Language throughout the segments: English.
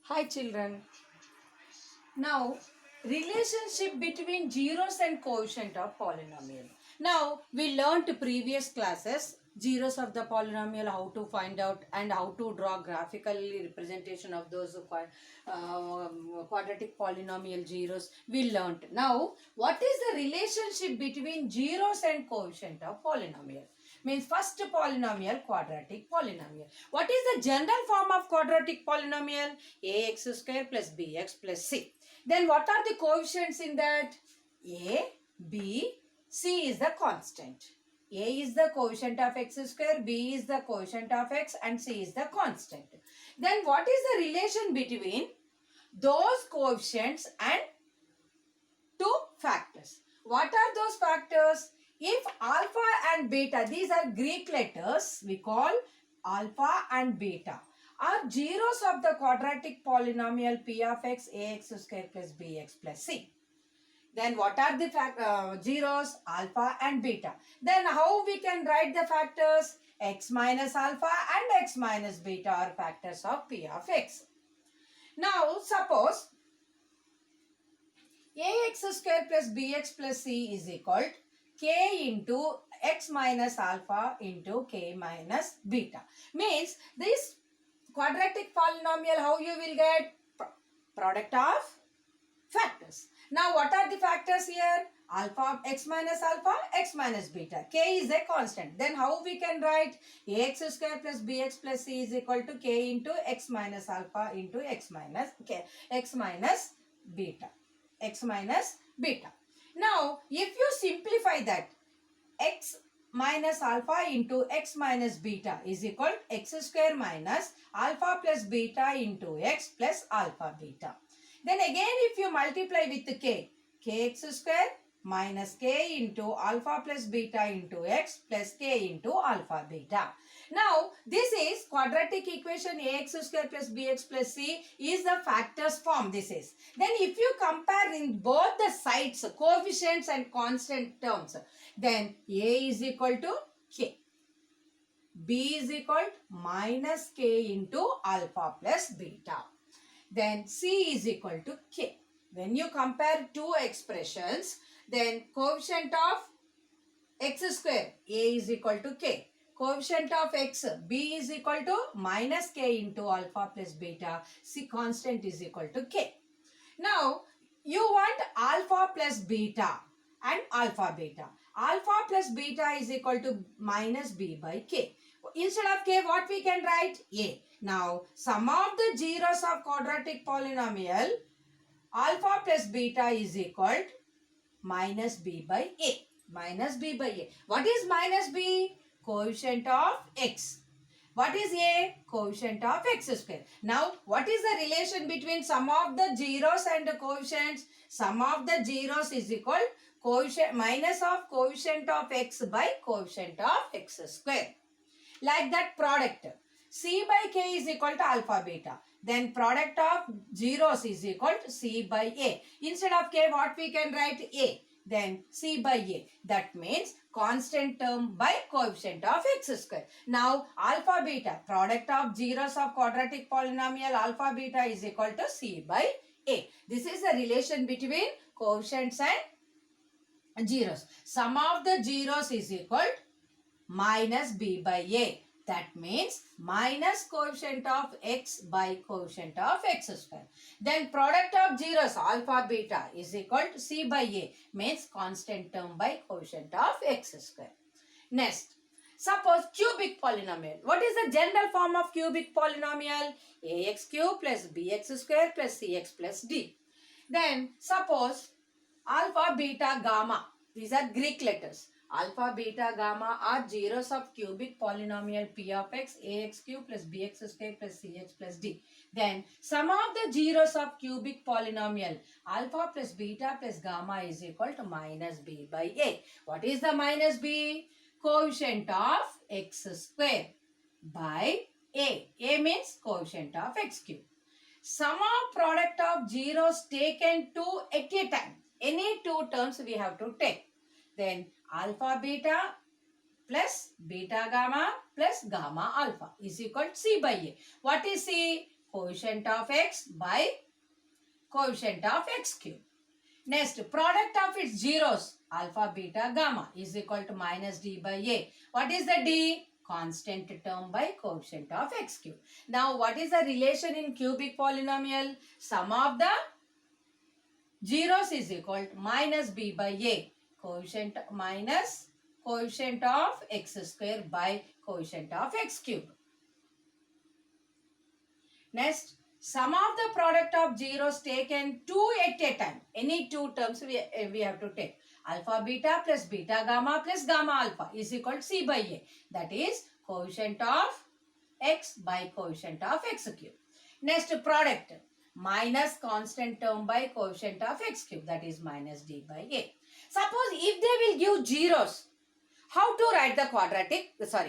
Hi children. Now relationship between zeros and quotient of polynomial. Now we learnt previous classes zeros of the polynomial, how to find out and how to draw graphically representation of those quadratic polynomial zeros we learnt. Now what is the relationship between zeros and quotient of polynomial? Means first polynomial, quadratic polynomial. What is the general form of quadratic polynomial? Ax square plus bx plus c. Then what are the coefficients in that? A, b, c is the constant. A is the coefficient of x square, b is the coefficient of x and c is the constant. Then what is the relation between those coefficients and two factors? What are those factors? If alpha and beta, these are Greek letters, we call alpha and beta, are zeros of the quadratic polynomial p of x, ax square plus bx plus c. Then what are the zeros? Alpha and beta. Then how we can write the factors? X minus alpha and x minus beta are factors of p of x. Now suppose ax square plus bx plus c is equal to k into x minus alpha into k minus beta. Means this quadratic polynomial, how you will get? Product of factors. Now what are the factors here? Alpha, x minus beta. K is a constant. Then how we can write? Ax square plus bx plus c is equal to k into x minus alpha into x minus beta. X minus beta. Now if you simplify that, x minus alpha into x minus beta is equal to x square minus alpha plus beta into x plus alpha beta. Then again if you multiply with k, kx square minus k into alpha plus beta into x plus k into alpha beta. Now this is quadratic equation ax square plus bx plus c is the factors form, this is. Then if you compare in both the sides coefficients and constant terms, then a is equal to k, b is equal to minus k into alpha plus beta, then c is equal to k. When you compare two expressions, then coefficient of x square a is equal to k, coefficient of x b is equal to minus k into alpha plus beta, c constant is equal to k. Now you want alpha plus beta and alpha beta. Alpha plus beta is equal to minus b by k. Instead of k, what we can write? A. Now sum of the zeros of quadratic polynomial, alpha plus beta is equal to minus b by a. Minus b by a. What is minus b? Coefficient of x. What is a? Coefficient of x square. Now what is the relation between sum of the zeros and the coefficients? Sum of the zeros is equal to coefficient minus of coefficient of x by coefficient of x square. Like that product, c by k is equal to alpha beta. Then product of zeros is equal to c by a. Instead of k, what we can write? A. Then c by a. That means constant term by coefficient of x square. Now alpha beta, product of zeros of quadratic polynomial alpha beta is equal to c by a. This is the relation between coefficients and zeros. Sum of the zeros is equal to minus b by a. That means minus coefficient of x by coefficient of x square. Then product of zeros alpha beta is equal to c by a, means constant term by coefficient of x square. Next, suppose cubic polynomial. What is the general form of cubic polynomial? Ax cube plus bx square plus cx plus d. Then suppose alpha, beta, gamma. These are Greek letters. Alpha, beta, gamma are zeros of cubic polynomial p of x, ax cube plus bx square plus cx plus d. Then sum of the zeros of cubic polynomial alpha plus beta plus gamma is equal to minus b by a. What is the minus b? Coefficient of x square by a. A means coefficient of x cube. Sum of product of zeros taken two at a time. Any two terms we have to take. Then alpha beta plus beta gamma plus gamma alpha is equal to c by a. What is c? coefficient of x by coefficient of x cube. Next, product of its zeros, alpha, beta, gamma is equal to minus d by a. What is the d? Constant term by coefficient of x cube. Now, what is the relation in cubic polynomial? Sum of the zeros is equal to minus b by a. Coefficient minus coefficient of x square by coefficient of x cube. Next, sum of the product of zeros taken two at a time. Any two terms we have to take. Alpha beta plus beta gamma plus gamma alpha is equal to c by a. That is coefficient of x by coefficient of x cube. Next, product minus constant term by coefficient of x cube. That is minus d by a. Suppose if they will give zeros, how to write the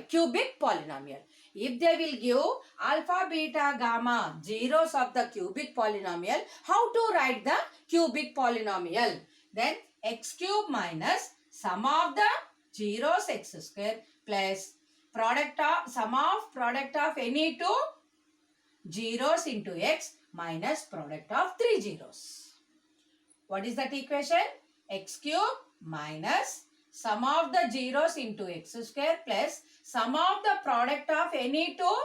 cubic polynomial? If they will give alpha, beta, gamma, zeros of the cubic polynomial, how to write the cubic polynomial? Then x cube minus sum of the zeros x square plus sum of product of any two zeros into x minus product of three zeros. What is that equation? X cube minus sum of the zeros into x square plus sum of the product of any two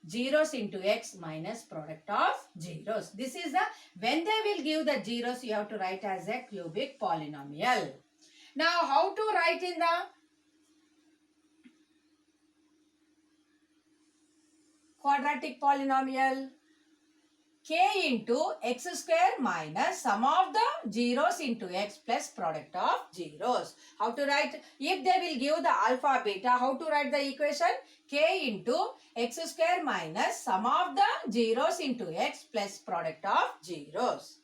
zeros into x minus product of zeros. This is the, when they will give the zeros, you have to write as a cubic polynomial. Now, how to write in the quadratic polynomial? K into x square minus sum of the zeros into x plus product of zeros. How to write? If they will give the alpha beta, how to write the equation? K into x square minus sum of the zeros into x plus product of zeros.